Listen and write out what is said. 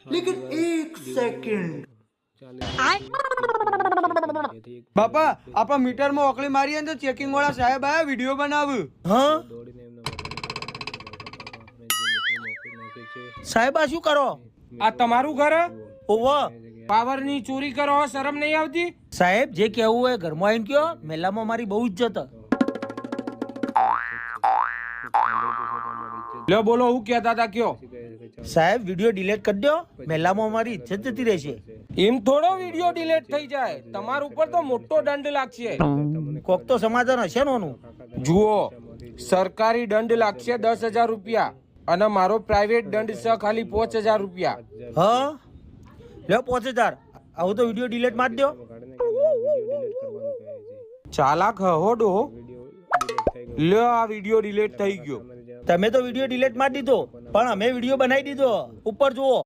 लेकिन एक सेकंड બાપા આપા મીટર માં ઓકળી મારીએ ને તો ચેકિંગ વાળા સાહેબ આયા વિડિયો બનાવ. હા સાહેબ આ શું કરો? આ તમારું ઘર ઓવા પાવર ની ચોરી કરો શરમ નહીં આવતી? સાહેબ જે કેવું હોય ઘરમાં આવીને કયો, મેલામાં મારી બહુ ઇજ્જત હે. લ્યો બોલો હું કહેતા હતા કયો? સાહેબ વિડિયો ડિલીટ કરી દો, મેલામાં મારી ઇજ્જત જતી રહેશે. એમ થોડો વિડિયો ડિલીટ થઈ જાય, તમારા ઉપર તો મોટો દંડ લાગશે. કોક તો સમાધાન હશે ને ઓનું. જુઓ સરકારી દંડ લાગશે 10,000 રૂપિયા અને મારો પ્રાઇવેટ દંડ છે ખાલી 5,000 રૂપિયા. હા લ્યો 5,000. આવું તો વિડિયો ડિલીટ મારી દો. ચાલાક હોડો. લ્યો આ વિડિયો ડિલીટ થઈ ગયો. તમે તો વિડિયો ડિલીટ મારી દીધો, પણ અમે વિડિયો બનાવી દીધો. ઉપર જુઓ.